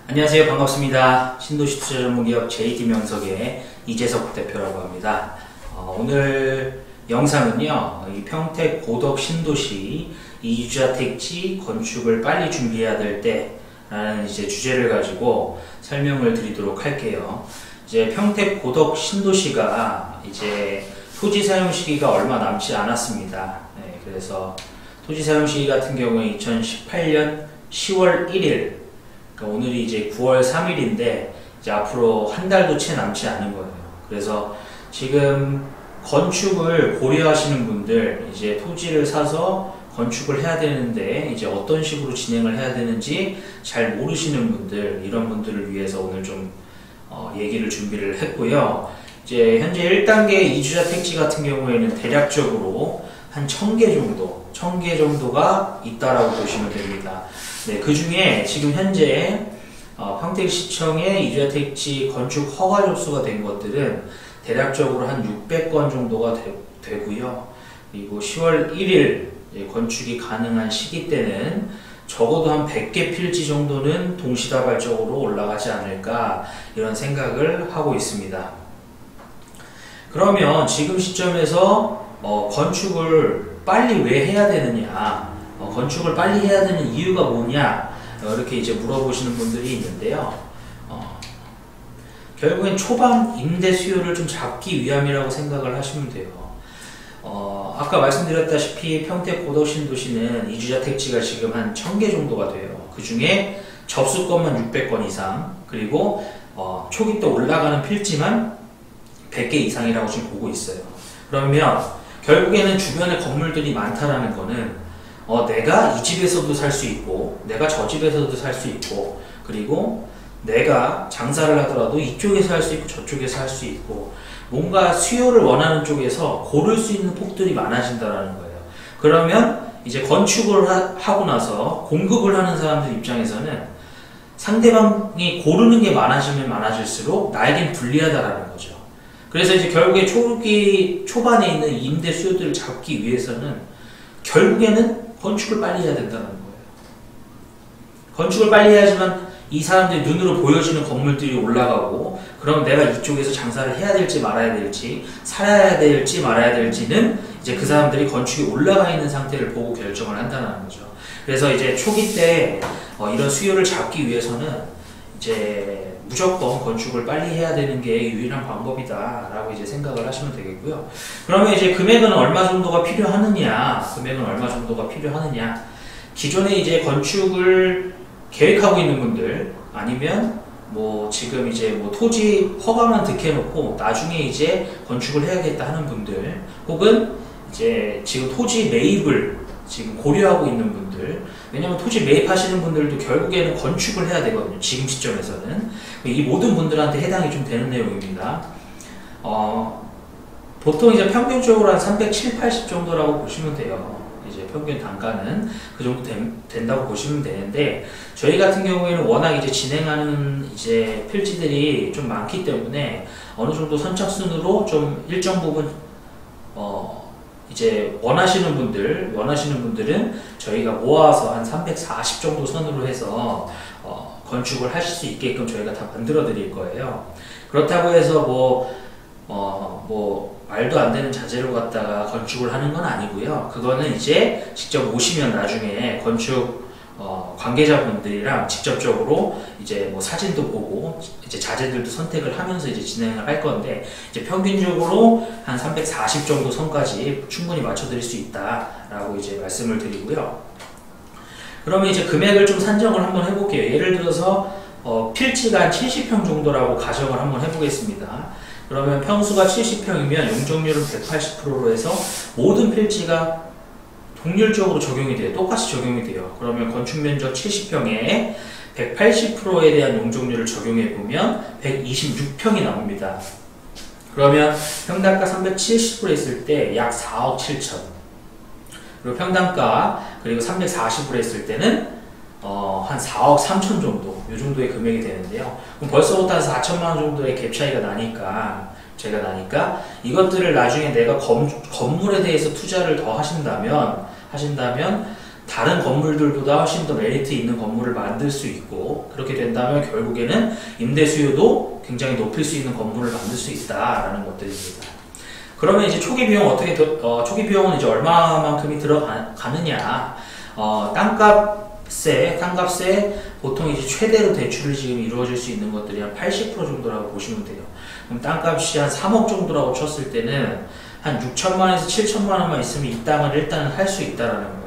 안녕하세요. 반갑습니다. 신도시 투자 전문기업 JD명석의 이재석 대표라고 합니다. 오늘 영상은요, 이 평택 고덕 신도시 이주자 택지 건축을 빨리 준비해야 될 때라는 이제 주제를 가지고 설명을 드리도록 할게요. 이제 평택 고덕 신도시가 이제 토지 사용 시기가 얼마 남지 않았습니다. 네, 그래서 토지 사용 시기 같은 경우에 2018년 10월 1일, 그러니까 오늘이 이제 9월 3일인데 이제 앞으로 한 달도 채 남지 않은 거예요. 그래서 지금 건축을 고려하시는 분들, 이제 토지를 사서 건축을 해야 되는데 이제 어떤 식으로 진행을 해야 되는지 잘 모르시는 분들, 이런 분들을 위해서 오늘 좀 얘기를 준비를 했고요. 이제 현재 1단계 이주자 택지 같은 경우에는 대략적으로 한 1000개 정도가 있다라고 보시면 됩니다. 네, 그 중에 지금 현재 평택시청의 이주자 택지 건축 허가 접수가 된 것들은 대략적으로 한 600건 정도가 되고요. 그리고 10월 1일 건축이 가능한 시기 때는 적어도 한 100개 필지 정도는 동시다발적으로 올라가지 않을까, 이런 생각을 하고 있습니다. 그러면 지금 시점에서 건축을 빨리 왜 해야 되느냐, 건축을 빨리 해야 되는 이유가 뭐냐, 이렇게 이제 물어보시는 분들이 있는데요. 결국엔 초반 임대 수요를 좀 잡기 위함이라고 생각을 하시면 돼요. 아까 말씀드렸다시피 평택 고덕 신도시는 이주자 택지가 지금 한 1000개 정도가 돼요. 그 중에 접수건만 600건 이상, 그리고 초기 때 올라가는 필지만 100개 이상이라고 지금 보고 있어요. 그러면 결국에는 주변에 건물들이 많다라는 거는 내가 이 집에서도 살 수 있고, 내가 저 집에서도 살 수 있고, 그리고 내가 장사를 하더라도 이쪽에서 할 수 있고 저쪽에서 할 수 있고, 뭔가 수요를 원하는 쪽에서 고를 수 있는 폭들이 많아진다라는 거예요. 그러면 이제 건축을 하고 나서 공급을 하는 사람들 입장에서는 상대방이 고르는 게 많아지면 많아질수록 나에겐 불리하다라는 거죠. 그래서 이제 결국에 초반에 있는 임대 수요들을 잡기 위해서는 결국에는 건축을 빨리 해야 된다는 거예요. 건축을 빨리 해야지만 이 사람들이 눈으로 보여지는 건물들이 올라가고, 그럼 내가 이쪽에서 장사를 해야 될지 말아야 될지, 살아야 될지 말아야 될지는 이제 그 사람들이 건축이 올라가 있는 상태를 보고 결정을 한다는 거죠. 그래서 이제 초기 때 이런 수요를 잡기 위해서는 이제 무조건 건축을 빨리 해야 되는 게 유일한 방법이다라고 이제 생각을 하시면 되겠고요. 그러면 이제 금액은 얼마 정도가 필요하느냐, 기존에 이제 건축을 계획하고 있는 분들, 아니면 뭐 지금 이제 뭐 토지 허가만 득해놓고 나중에 이제 건축을 해야겠다 하는 분들, 혹은 이제 지금 토지 매입을 지금 고려하고 있는 분들, 왜냐면 토지 매입하시는 분들도 결국에는 건축을 해야 되거든요. 지금 시점에서는 이 모든 분들한테 해당이 좀 되는 내용입니다. 보통 이제 평균적으로 한 370, 80 정도라고 보시면 돼요. 이제 평균 단가는 그 정도 된다고 보시면 되는데, 저희 같은 경우에는 워낙 이제 진행하는 이제 필지들이 좀 많기 때문에 어느 정도 선착순으로 좀 일정 부분 이제 원하시는 분들은 저희가 모아서 한 340 정도 선으로 해서 건축을 하실 수 있게끔 저희가 다 만들어 드릴 거예요. 그렇다고 해서 뭐 말도 안 되는 자재로 갖다가 건축을 하는 건 아니고요. 그거는 이제 직접 오시면 나중에 건축 관계자분들이랑 직접적으로 이제 뭐 사진도 보고 이제 자재들도 선택을 하면서 이제 진행을 할 건데, 이제 평균적으로 한 340 정도 선까지 충분히 맞춰드릴 수 있다라고 이제 말씀을 드리고요. 그러면 이제 금액을 좀 산정을 한번 해볼게요. 예를 들어서 필지가 한 70평 정도라고 가정을 한번 해보겠습니다. 그러면 평수가 70평이면 용적률은 180%로 해서 모든 필지가 동률적으로 적용이 돼요. 똑같이 적용이 돼요. 그러면 건축면적 70평에 180%에 대한 용적률을 적용해보면 126평이 나옵니다. 그러면 평당가 370% 했을 때 약 4억 7천. 그리고 평당가, 그리고 340% 했을 때는 한 4억 3천 정도, 이 정도의 금액이 되는데요. 그럼 벌써부터 한 4천만 원 정도의 갭 차이가 나니까 이것들을 나중에 내가 건물에 대해서 투자를 더 하신다면 다른 건물들보다 훨씬 더 메리트 있는 건물을 만들 수 있고, 그렇게 된다면 결국에는 임대 수요도 굉장히 높일 수 있는 건물을 만들 수 있다라는 것들입니다. 그러면 이제 초기 비용 초기 비용은 이제 얼마만큼이 들어가느냐? 땅값에 보통 이제 최대로 대출을 지금 이루어질 수 있는 것들이 한 80% 정도라고 보시면 돼요. 그럼 땅값이 한 3억 정도라고 쳤을 때는 한 6천만에서 7천만 원만 있으면 이 땅을 일단은 할 수 있다라는 거예요.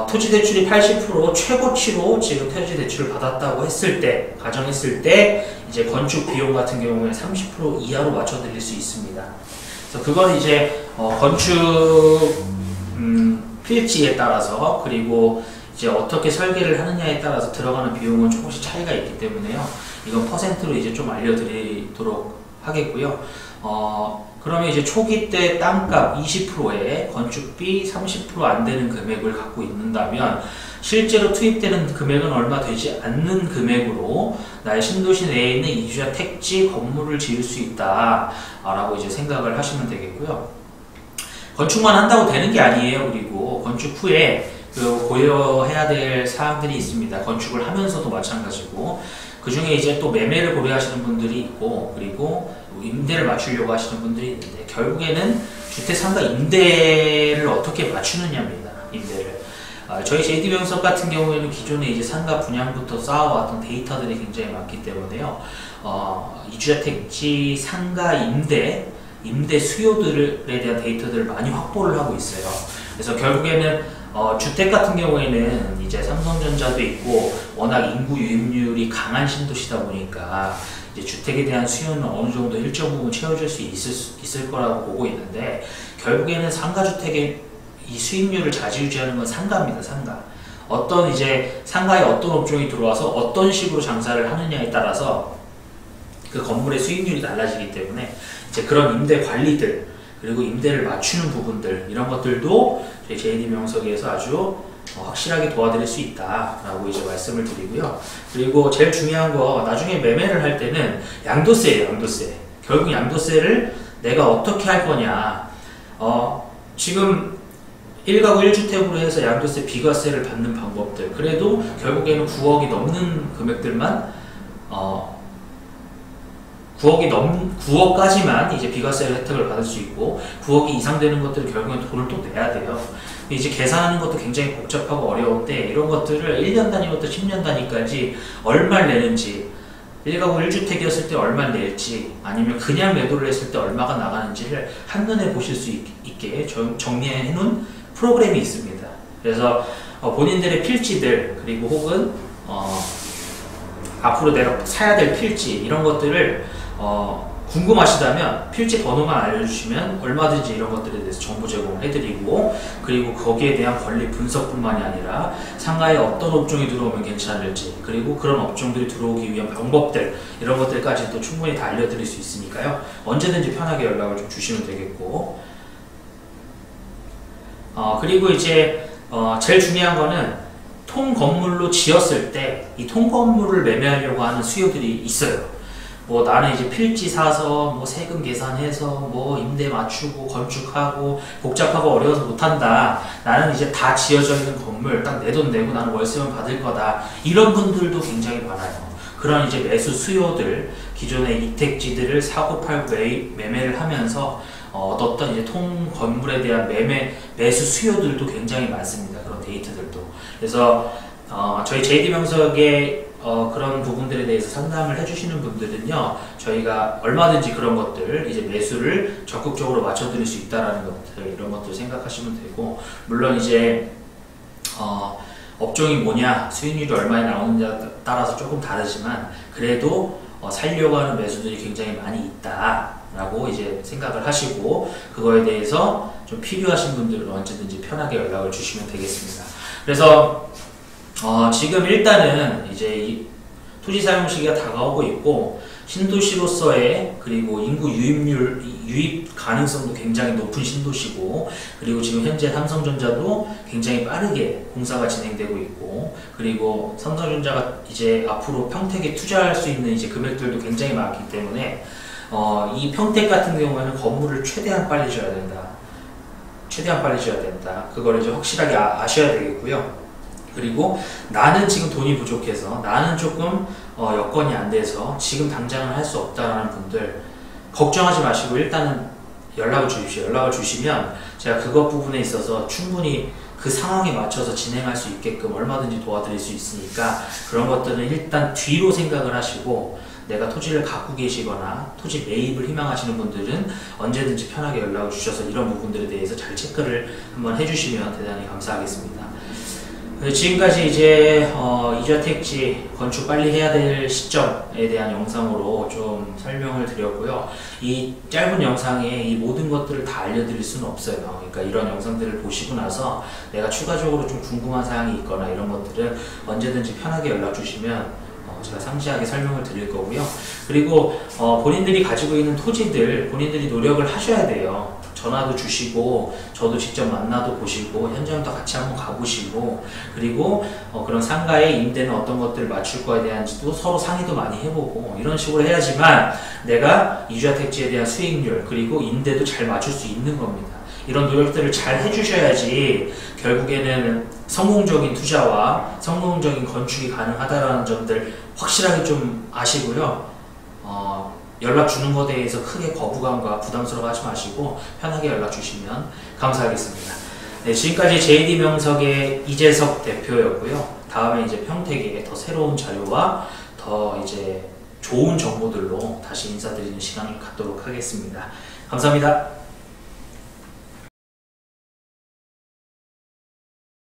토지 대출이 80% 최고치로 지금 토지 대출을 받았다고 가정했을 때 이제 건축 비용 같은 경우에 30% 이하로 맞춰드릴 수 있습니다. 그래서 그건 이제 건축 필지에 따라서, 그리고 이제 어떻게 설계를 하느냐에 따라서 들어가는 비용은 조금씩 차이가 있기 때문에요. 이건 퍼센트로 이제 좀 알려드리도록 하겠고요. 그러면 이제 초기 때 땅값 20%에 건축비 30% 안 되는 금액을 갖고 있는다면 실제로 투입되는 금액은 얼마 되지 않는 금액으로 나의 신도시 내에 있는 이주야 택지 건물을 지을 수 있다 라고 이제 생각을 하시면 되겠고요. 건축만 한다고 되는 게 아니에요. 그리고 건축 후에 고려해야 될 사항들이 있습니다. 건축을 하면서도 마찬가지고, 그 중에 이제 또 매매를 고려하시는 분들이 있고, 그리고 임대를 맞추려고 하시는 분들이 있는데, 결국에는 주택상가 임대를 어떻게 맞추느냐입니다. 임대를. 저희 JD병석 같은 경우에는 기존에 이제 상가 분양부터 쌓아왔던 데이터들이 굉장히 많기 때문에요. 이주야 택지 상가 임대 수요들에 대한 데이터들을 많이 확보를 하고 있어요. 그래서 결국에는 주택 같은 경우에는 이제 삼성전자도 있고 워낙 인구 유입률이 강한 신도시다 보니까 이제 주택에 대한 수요는 어느 정도 일정 부분 채워질 수 있을 거라고 보고 있는데, 결국에는 상가주택의 이 수익률을 좌지우지하는 건 상가입니다. 상가. 어떤 이제 상가에 어떤 업종이 들어와서 어떤 식으로 장사를 하느냐에 따라서 그 건물의 수익률이 달라지기 때문에 이제 그런 임대 관리들, 그리고 임대를 맞추는 부분들, 이런 것들도 저희 JD 명석에서 아주 확실하게 도와드릴 수 있다라고 이제 말씀을 드리고요. 그리고 제일 중요한 거, 나중에 매매를 할 때는 양도세예요. 양도세. 결국 양도세를 내가 어떻게 할 거냐. 지금 1가구 1주택으로 해서 양도세 비과세를 받는 방법들, 그래도 결국에는 9억이 넘는 금액들만 9억까지만 이제 비과세 혜택을 받을 수 있고, 9억이 이상 되는 것들은 결국엔 돈을 또 내야 돼요. 이제 계산하는 것도 굉장히 복잡하고 어려운데, 이런 것들을 1년 단위부터 10년 단위까지 얼마를 내는지, 1가구 1주택이었을 때 얼마를 낼지, 아니면 그냥 매도를 했을 때 얼마가 나가는지를 한눈에 보실 수 있게 정리해 놓은 프로그램이 있습니다. 그래서 본인들의 필지들, 그리고 혹은 앞으로 내가 사야 될 필지, 이런 것들을 궁금하시다면 필지 번호만 알려주시면 얼마든지 이런 것들에 대해서 정보 제공을 해드리고, 그리고 거기에 대한 권리 분석뿐만이 아니라 상가에 어떤 업종이 들어오면 괜찮을지, 그리고 그런 업종들이 들어오기 위한 방법들, 이런 것들까지도 충분히 다 알려드릴 수 있으니까요. 언제든지 편하게 연락을 좀 주시면 되겠고, 그리고 이제 제일 중요한 거는 통건물로 지었을 때 이 통건물을 매매하려고 하는 수요들이 있어요. 뭐 나는 이제 필지 사서 뭐 세금 계산해서 뭐 임대 맞추고 건축하고 복잡하고 어려워서 못한다. 나는 이제 다 지어져 있는 건물 딱 내 돈 내고 나는 월세만 받을 거다. 이런 분들도 굉장히 많아요. 그런 이제 매수 수요들, 기존의 이택지들을 사고 팔고 매매를 하면서 얻었던 이제 통 건물에 대한 매수 수요들도 굉장히 많습니다. 그런 데이터들도. 그래서 저희 JD병석의 그런 부분들에 대해서 상담을 해주시는 분들은요, 저희가 얼마든지 그런 것들, 이제 매수를 적극적으로 맞춰드릴 수 있다라는 것들, 이런 것들 생각하시면 되고, 물론 이제 업종이 뭐냐, 수익률이 얼마나 나오느냐에 따라서 조금 다르지만, 그래도 살려고 하는 매수들이 굉장히 많이 있다라고 이제 생각을 하시고, 그거에 대해서 좀 필요하신 분들은 언제든지 편하게 연락을 주시면 되겠습니다. 그래서 지금 일단은 이제 이 토지 사용 시기가 다가오고 있고, 신도시로서의, 그리고 인구 유입 가능성도 굉장히 높은 신도시고, 그리고 지금 현재 삼성전자도 굉장히 빠르게 공사가 진행되고 있고, 그리고 삼성전자가 이제 앞으로 평택에 투자할 수 있는 이제 금액들도 굉장히 많기 때문에 이 평택 같은 경우에는 건물을 최대한 빨리 줘야 된다. 최대한 빨리 줘야 된다. 그걸 이제 확실하게 아셔야 되겠고요. 그리고 나는 지금 돈이 부족해서, 나는 조금 여건이 안 돼서 지금 당장은 할 수 없다라는 분들 걱정하지 마시고 일단은 연락을 주십시오. 연락을 주시면 제가 그것 부분에 있어서 충분히 그 상황에 맞춰서 진행할 수 있게끔 얼마든지 도와드릴 수 있으니까, 그런 것들은 일단 뒤로 생각을 하시고, 내가 토지를 갖고 계시거나 토지 매입을 희망하시는 분들은 언제든지 편하게 연락을 주셔서 이런 부분들에 대해서 잘 체크를 한번 해주시면 대단히 감사하겠습니다. 지금까지 이제 이주택지 건축 빨리 해야 될 시점에 대한 영상으로 좀 설명을 드렸고요. 이 짧은 영상에 이 모든 것들을 다 알려드릴 수는 없어요. 그러니까 이런 영상들을 보시고 나서 내가 추가적으로 좀 궁금한 사항이 있거나 이런 것들은 언제든지 편하게 연락 주시면 제가 상세하게 설명을 드릴 거고요. 그리고 본인들이 가지고 있는 토지들 본인들이 노력을 하셔야 돼요. 전화도 주시고 저도 직접 만나도 보시고 현장도 같이 한번 가보시고, 그리고 그런 상가의 임대는 어떤 것들을 맞출 거에 대한지도 서로 상의도 많이 해보고, 이런 식으로 해야지만 내가 이주택지에 대한 수익률 그리고 임대도 잘 맞출 수 있는 겁니다. 이런 노력들을 잘 해주셔야지 결국에는 성공적인 투자와 성공적인 건축이 가능하다는 점들 확실하게 좀 아시고요. 연락 주는 것에 대해서 크게 거부감과 부담스러워하지 마시고 편하게 연락 주시면 감사하겠습니다. 네, 지금까지 JD명석의 이재석 대표였고요. 다음에 이제 평택의 더 새로운 자료와 더 이제 좋은 정보들로 다시 인사드리는 시간을 갖도록 하겠습니다. 감사합니다.